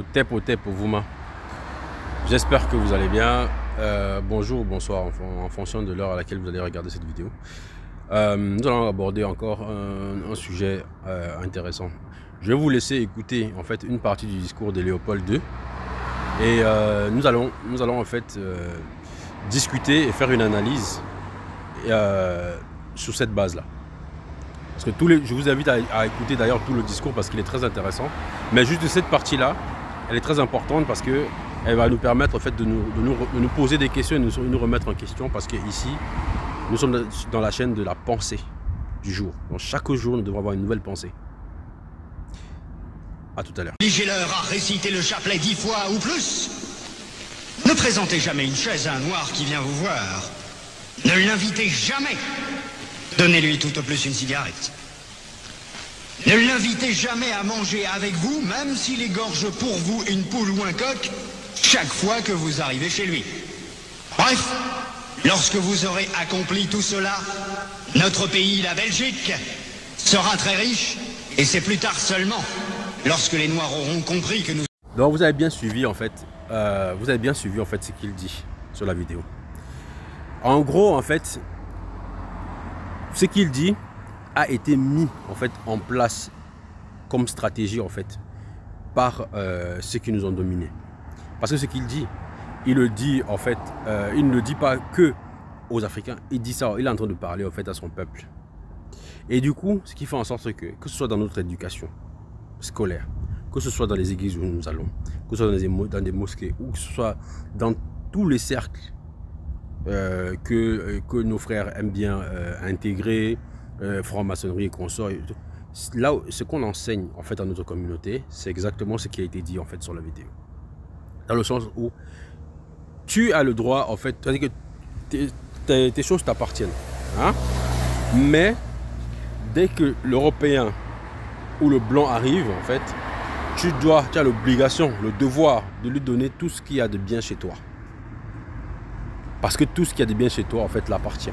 Au tep, au Vouma. J'espère que vous allez bien. Bonjour ou bonsoir en fonction de l'heure à laquelle vous allez regarder cette vidéo. Nous allons aborder encore un sujet intéressant. Je vais vous laisser écouter en fait une partie du discours de Léopold II. Et nous allons en fait discuter et faire une analyse sur cette base-là. Parce que je vous invite à écouter d'ailleurs tout le discours parce qu'il est très intéressant. Mais juste de cette partie-là, elle est très importante parce qu'elle va nous permettre en fait, de nous poser des questions et de nous remettre en question. Parce qu'ici, nous sommes dans la chaîne de la pensée du jour. Donc chaque jour, nous devons avoir une nouvelle pensée. A tout à l'heure. Obligez-leur à réciter le chapelet 10 fois ou plus. Ne présentez jamais une chaise à un noir qui vient vous voir. Ne l'invitez jamais. Donnez-lui tout au plus une cigarette. Ne l'invitez jamais à manger avec vous, même s'il égorge pour vous une poule ou un coq, chaque fois que vous arrivez chez lui. Bref, lorsque vous aurez accompli tout cela, notre pays, la Belgique, sera très riche, et c'est plus tard seulement, lorsque les Noirs auront compris que nous... Donc vous avez bien suivi en fait, ce qu'il dit sur la vidéo. En gros, en fait, ce qu'il dit a été mis en fait en place comme stratégie en fait par ceux qui nous ont dominés. Parce que ce qu'il dit, il le dit en fait, il ne le dit pas que aux Africains, il dit ça, il est en train de parler en fait à son peuple. Et du coup, ce qui fait en sorte que ce soit dans notre éducation scolaire, que ce soit dans les églises où nous allons, que ce soit dans des mosquées, ou que ce soit dans tous les cercles que nos frères aiment bien intégrer, franc-maçonnerie et consorts. Là, ce qu'on enseigne en fait à notre communauté, c'est exactement ce qui a été dit en fait sur la vidéo. Dans le sens où tu as le droit en fait, c'est-à-dire que tes choses t'appartiennent, hein? Mais dès que l'Européen ou le blanc arrive en fait, tu as l'obligation, le devoir de lui donner tout ce qu'il y a de bien chez toi. Parce que tout ce qu'il y a de bien chez toi, en fait, l'appartient.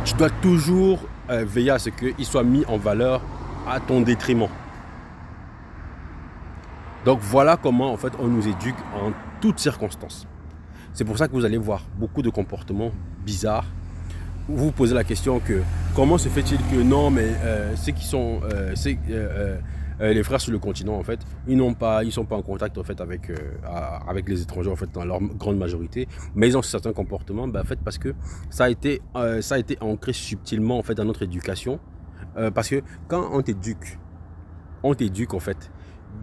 Tu dois toujours veiller à ce qu'il soit mis en valeur à ton détriment. Donc voilà comment, en fait, on nous éduque en toutes circonstances. C'est pour ça que vous allez voir beaucoup de comportements bizarres. Vous vous posez la question que comment se fait-il que non, mais ceux qui sont... les frères sur le continent, en fait, ils sont pas en contact en fait avec les étrangers en fait dans leur grande majorité, mais ils ont certains comportements, en fait, parce que ça a été ancré subtilement en fait dans notre éducation, parce que quand on t'éduque en fait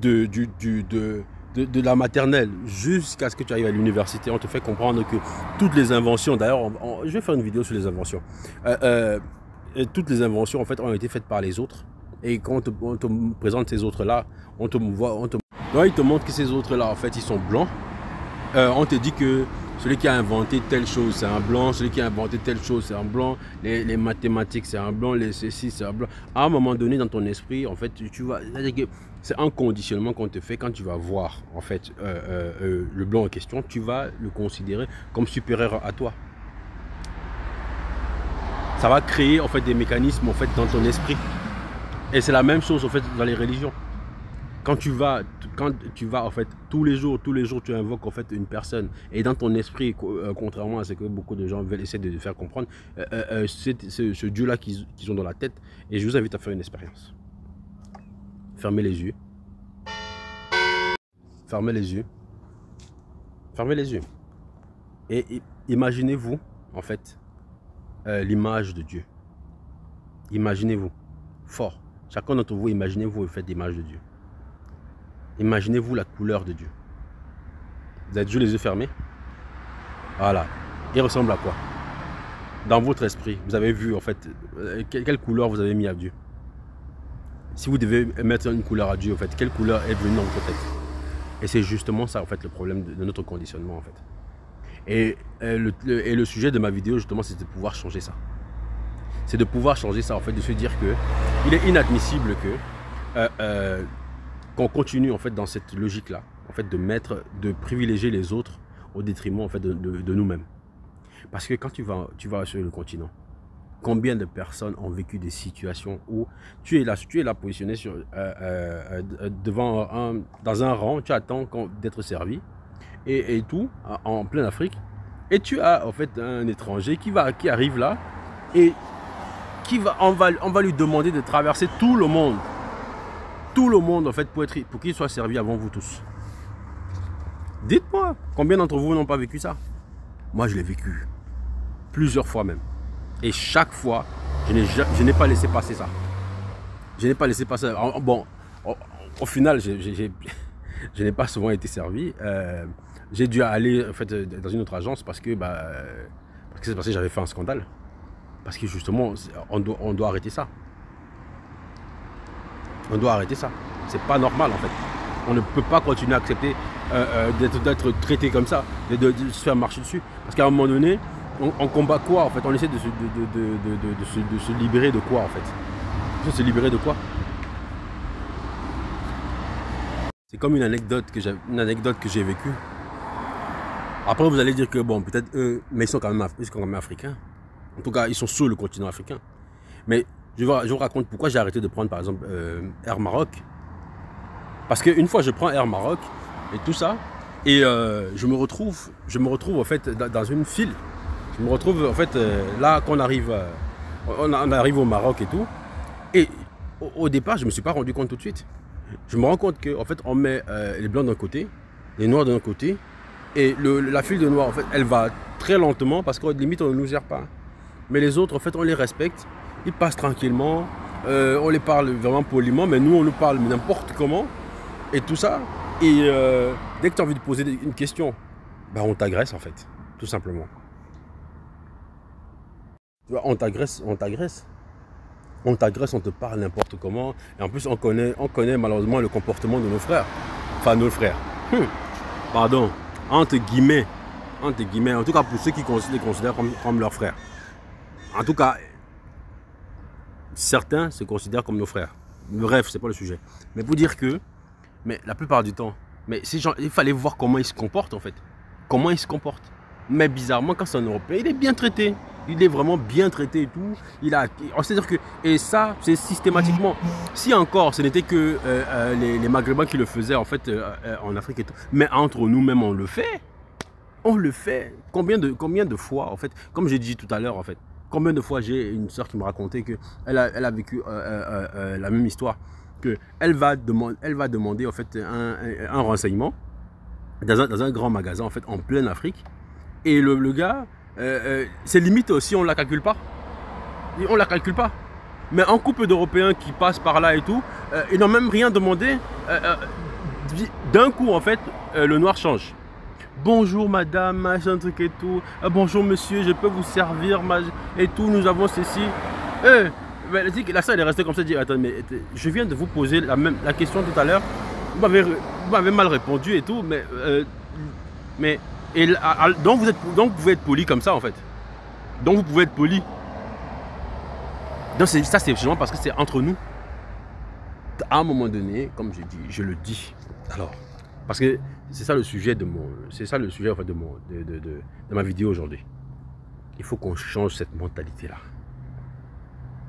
de la maternelle jusqu'à ce que tu arrives à l'université, on te fait comprendre que toutes les inventions, d'ailleurs, je vais faire une vidéo sur les inventions, toutes les inventions en fait ont été faites par les autres. Et quand on te présente ces autres-là, donc ils te montrent que ces autres-là, en fait, ils sont blancs. On te dit que celui qui a inventé telle chose, c'est un blanc. Celui qui a inventé telle chose, c'est un blanc. Les mathématiques, c'est un blanc. Les ceci, c'est un blanc. À un moment donné, dans ton esprit, en fait, c'est un conditionnement qu'on te fait quand tu vas voir, en fait, le blanc en question. Tu vas le considérer comme supérieur à toi. Ça va créer, en fait, des mécanismes, en fait, dans ton esprit. Et c'est la même chose en fait dans les religions. Quand tu vas en fait tous les jours tu invoques en fait une personne et dans ton esprit, contrairement à ce que beaucoup de gens veulent essayer de faire comprendre, ce Dieu là qu'ils ont dans la tête. Et je vous invite à faire une expérience. Fermez les yeux. Fermez les yeux. Fermez les yeux. Et imaginez-vous en fait l'image de Dieu. Imaginez-vous fort. Chacun d'entre vous, imaginez-vous le fait d'image de Dieu. Imaginez-vous la couleur de Dieu. Vous avez toujours les yeux fermés? Voilà. Il ressemble à quoi? Dans votre esprit, vous avez vu en fait, quelle couleur vous avez mis à Dieu? Si vous devez mettre une couleur à Dieu, en fait, quelle couleur est venue dans votre tête? Et c'est justement ça en fait le problème de notre conditionnement en fait. Et le sujet de ma vidéo justement, c'est de pouvoir changer ça. C'est de pouvoir changer ça, en fait, de se dire que il est inadmissible que qu'on continue en fait dans cette logique-là, en fait, de privilégier les autres au détriment en fait de nous-mêmes. Parce que quand tu vas sur le continent, Combien de personnes ont vécu des situations où tu es là positionné dans un rang, tu attends d'être servi et tout, en pleine Afrique. Et tu as en fait un étranger qui arrive là et on va lui demander de traverser tout le monde. Tout le monde en fait pour qu'il soit servi avant vous tous. Dites-moi, combien d'entre vous n'ont pas vécu ça? Moi je l'ai vécu. Plusieurs fois même. Et chaque fois, je n'ai pas laissé passer ça. Je n'ai pas laissé passer. Bon, au final, je n'ai pas souvent été servi. J'ai dû aller en fait, dans une autre agence parce que c'est parce que j'avais fait un scandale. Parce que justement, on doit arrêter ça. On doit arrêter ça. C'est pas normal en fait. On ne peut pas continuer à accepter d'être traité comme ça, de se faire marcher dessus. Parce qu'à un moment donné, on combat quoi en fait? On essaie de se libérer de quoi en fait? De se libérer de quoi? C'est comme une anecdote que j'ai vécue. Après vous allez dire que bon, peut-être eux, mais ils sont quand même africains. En tout cas, ils sont sur le continent africain. Mais je vous raconte pourquoi j'ai arrêté de prendre par exemple Air Maroc. Parce qu'une fois je prends Air Maroc et tout ça, et je me retrouve en fait dans une file. Je me retrouve en fait là qu'on arrive, on arrive au Maroc et tout. Et au départ, je ne me suis pas rendu compte tout de suite. Je me rends compte qu'en fait, on met les blancs d'un côté, les noirs d'un côté, et la file de noirs, en fait, elle va très lentement parce qu'au limite, on ne nous gère pas. Mais les autres, en fait, on les respecte. Ils passent tranquillement, on les parle vraiment poliment, mais nous, on nous parle n'importe comment et tout ça. Et dès que tu as envie de poser une question, bah, on t'agresse en fait, tout simplement. On t'agresse, on te parle n'importe comment. Et en plus, on connaît malheureusement le comportement de nos frères. Enfin, nos frères. Pardon. Entre guillemets. En tout cas, pour ceux qui les considèrent comme leurs frères. En tout cas, certains se considèrent comme nos frères. Bref, c'est pas le sujet. Mais pour dire que, mais la plupart du temps, mais ces gens, il fallait voir comment ils se comportent en fait. Comment ils se comportent. Mais bizarrement, quand c'est un Européen, il est bien traité. Il est vraiment bien traité et tout. C'est-à-dire que, et ça, c'est systématiquement. Si encore, ce n'était que les Maghrébins qui le faisaient en fait en Afrique et tout. Mais entre nous-mêmes, on le fait. On le fait. Combien de fois, en fait, comme j'ai dit tout à l'heure, en fait, combien de fois j'ai une soeur qui me racontait qu'elle a vécu la même histoire. Elle va demander en fait un renseignement dans un grand magasin en fait en pleine Afrique. Et le gars, c'est limite aussi, on ne la calcule pas. On ne la calcule pas. Mais un couple d'Européens qui passent par là et tout, ils n'ont même rien demandé. D'un coup, en fait, le noir change. Bonjour madame, machin truc et tout. Bonjour monsieur, je peux vous servir et tout, nous avons ceci. La soeur elle est restée comme ça, elle dit attends, mais je viens de vous poser la question tout à l'heure. Vous m'avez mal répondu et tout, donc vous pouvez être poli comme ça en fait. Donc vous pouvez être poli. Donc ça c'est justement parce que c'est entre nous. À un moment donné, comme je dis, je le dis. Alors, parce que c'est ça le sujet de en fait de ma vidéo aujourd'hui. Il faut qu'on change cette mentalité là.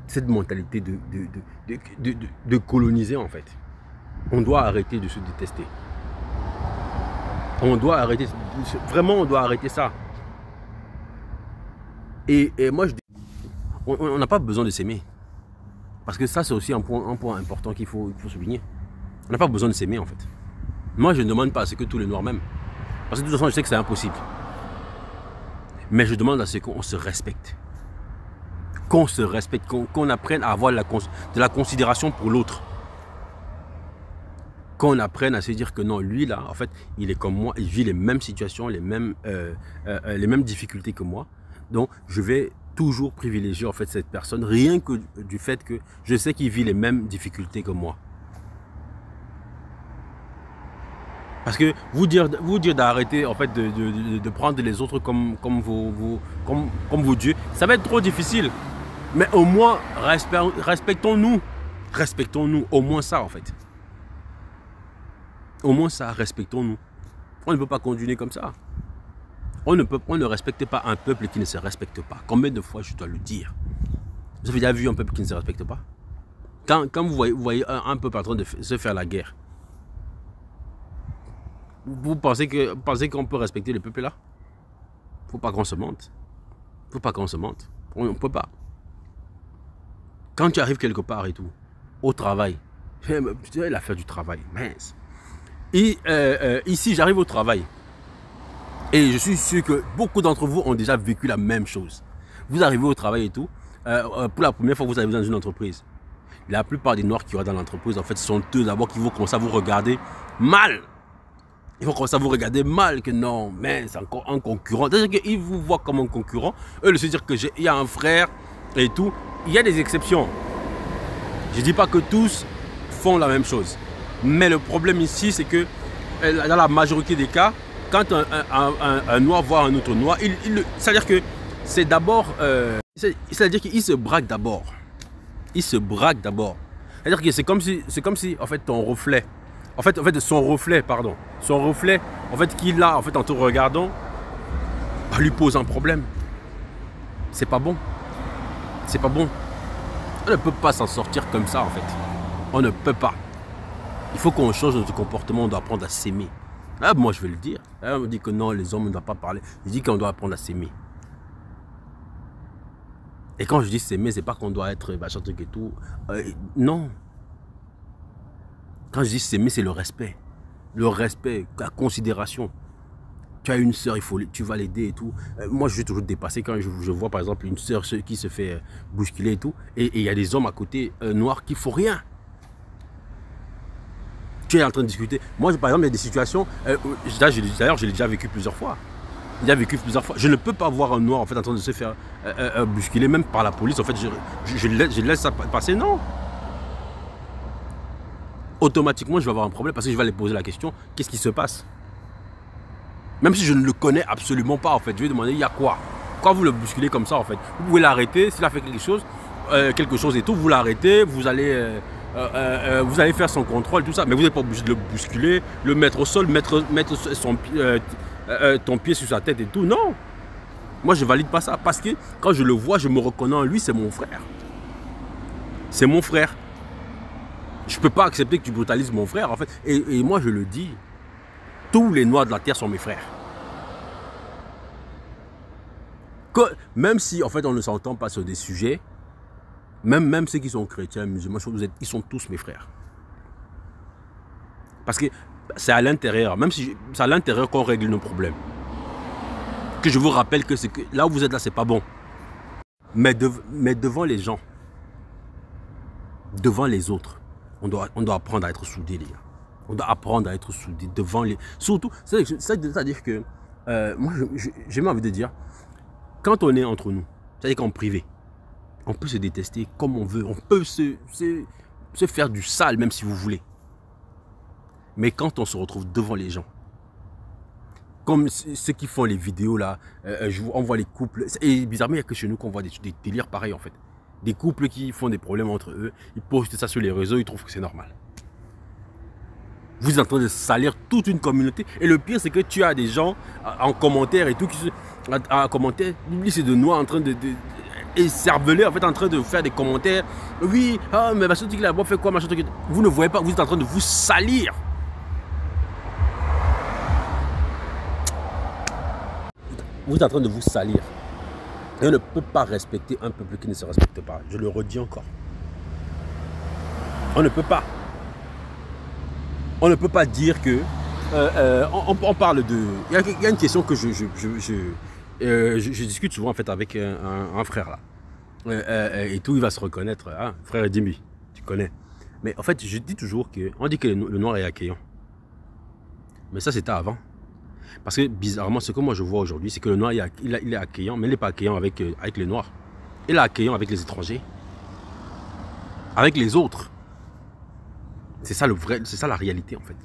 Cette mentalité de coloniser en fait. On doit arrêter de se détester. On doit arrêter, vraiment on doit arrêter ça. Et moi je dis, on n'a pas besoin de s'aimer. Parce que ça c'est aussi un point important qu'il faut souligner. On n'a pas besoin de s'aimer en fait. Moi je ne demande pas à ce que tous les noirs m'aiment. Parce que de toute façon je sais que c'est impossible. Mais je demande à ce qu'on se respecte. Qu'on se respecte, qu'on apprenne à avoir de la considération pour l'autre. Qu'on apprenne à se dire que non, lui là, en fait, il est comme moi, il vit les mêmes situations, les mêmes difficultés que moi. Donc, je vais toujours privilégier en fait cette personne, rien que du fait que je sais qu'il vit les mêmes difficultés que moi. Parce que vous dire d'arrêter en fait de prendre les autres comme vos dieux, ça va être trop difficile. Mais au moins, respectons-nous. Respectons-nous, au moins ça en fait. Au moins ça, respectons-nous. On ne peut pas continuer comme ça. On ne respecte pas un peuple qui ne se respecte pas. Combien de fois je dois le dire? Vous avez déjà vu un peuple qui ne se respecte pas? Quand vous voyez un peuple en train de se faire la guerre, vous pensez qu'on peut respecter le peuple là? Faut pas qu'on se mente. Faut pas qu'on se mente. On ne peut pas. Quand tu arrives quelque part et tout, au travail, je dirais l'affaire du travail, mince. Et ici, j'arrive au travail. Et je suis sûr que beaucoup d'entre vous ont déjà vécu la même chose. Vous arrivez au travail et tout, pour la première fois que vous arrivez dans une entreprise. La plupart des noirs qui sont dans l'entreprise, en fait, sont eux d'abord qui vont commencer à vous regarder mal. Ils vont commencer à vous regarder mal, que non, mais c'est encore un concurrent. C'est-à-dire qu'ils vous voient comme un concurrent. Eux, se dire qu'il y a un frère et tout. Il y a des exceptions. Je ne dis pas que tous font la même chose. Mais le problème ici, c'est que dans la majorité des cas, quand un noir voit un autre noir, c'est-à-dire que c'est d'abord... c'est-à-dire qu'il se braque d'abord. Il se braque d'abord. C'est-à-dire que c'est comme si, en fait, ton reflet... En fait, son reflet, pardon. Son reflet, en fait, qu'il a, en fait, en te regardant, lui pose un problème. C'est pas bon. C'est pas bon. On ne peut pas s'en sortir comme ça, en fait. On ne peut pas. Il faut qu'on change notre comportement, on doit apprendre à s'aimer. Ah, moi, je vais le dire. On me dit que non, les hommes ne doivent pas parler. Je dis qu'on doit apprendre à s'aimer. Et quand je dis s'aimer, c'est pas qu'on doit être machin truc et tout. Non. Quand je dis s'aimer, c'est le respect. Le respect, la considération. Tu as une sœur, tu vas l'aider et tout. Moi, je suis toujours dépassé quand je vois, par exemple, une sœur qui se fait bousculer et tout. Et il y a des hommes à côté, noirs, qui ne font rien. Tu es en train de discuter. Moi, par exemple, il y a des situations... D'ailleurs, je l'ai déjà vécu plusieurs fois. Je ne peux pas voir un noir, en fait, en train de se faire bousculer, même par la police. En fait, je laisse ça passer. Non. Automatiquement, je vais avoir un problème parce que je vais aller poser la question, qu'est-ce qui se passe? Même si je ne le connais absolument pas, en fait, je vais demander, il y a quoi? Pourquoi vous le bousculez comme ça, en fait? Vous pouvez l'arrêter, s'il a fait quelque chose et tout, vous l'arrêtez, vous allez faire son contrôle, tout ça. Mais vous n'êtes pas obligé de le bousculer, le mettre au sol, mettre ton pied sur sa tête et tout. Non. Moi, je ne valide pas ça parce que quand je le vois, je me reconnais en lui, c'est mon frère. C'est mon frère. Je ne peux pas accepter que tu brutalises mon frère, en fait. Et moi, je le dis, tous les noirs de la terre sont mes frères. Même si, en fait, on ne s'entend pas sur des sujets, même ceux qui sont chrétiens, musulmans, ils sont tous mes frères. Parce que c'est à l'intérieur, même si c'est à l'intérieur qu'on règle nos problèmes. Que je vous rappelle que là où vous êtes là, c'est pas bon. Mais devant les gens, devant les autres, on doit apprendre à être soudés, les gars. On doit apprendre à être soudés devant les... Surtout, c'est-à-dire que... moi, j'ai envie de dire, quand on est entre nous, c'est-à-dire qu'en privé, on peut se détester comme on veut. On peut se faire du sale, même si vous voulez. Mais quand on se retrouve devant les gens, comme ceux qui font les vidéos là, on voit les couples, et bizarrement, il n'y a que chez nous qu'on voit des délires pareils en fait. Des couples qui font des problèmes entre eux, ils postent ça sur les réseaux, ils trouvent que c'est normal. Vous êtes en train de salir toute une communauté. Et le pire, c'est que tu as des gens en commentaire et tout, en commentaire, c'est de noirs en train de cerveler, en fait, en train de faire des commentaires. Oui, ah, mais machin truc là, fait quoi, machin truc. Vous ne voyez pas, vous êtes en train de vous salir. Vous êtes en train de vous salir. Et on ne peut pas respecter un peuple qui ne se respecte pas. Je le redis encore. On ne peut pas. On ne peut pas dire que... on parle de... Il y a une question que je discute souvent en fait avec un frère là. Et tout, il va se reconnaître. Hein, frère Dimi, tu connais. Mais en fait, je dis toujours que... On dit que le noir est accueillant. Mais ça, c'était avant. Parce que bizarrement, ce que moi je vois aujourd'hui, c'est que le noir, il est accueillant, mais il n'est pas accueillant avec les noirs. Il est accueillant avec les étrangers. Avec les autres. C'est ça le vrai, c'est ça la réalité en fait.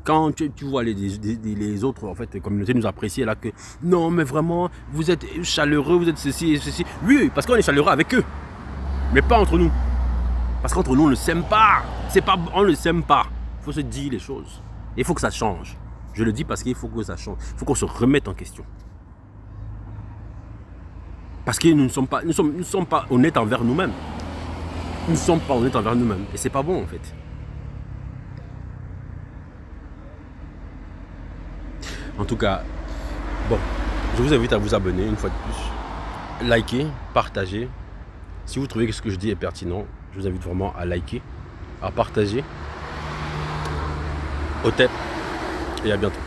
Quand tu vois les autres en fait, communautés nous apprécier là que non mais vraiment, vous êtes chaleureux, vous êtes ceci et ceci. Oui, parce qu'on est chaleureux avec eux. Mais pas entre nous. Parce qu'entre nous, on ne s'aime pas. On ne s'aime pas. Il faut se dire les choses. Et il faut que ça change. Je le dis parce qu'il faut que ça change. Il faut qu'on se remette en question. Parce que nous ne sommes pas honnêtes envers nous-mêmes. Nous ne sommes pas honnêtes envers nous-mêmes. Et c'est pas bon en fait. En tout cas, bon, je vous invite à vous abonner une fois de plus. Likez, partagez. Si vous trouvez que ce que je dis est pertinent, je vous invite vraiment à liker, à partager. Au tep et à bientôt.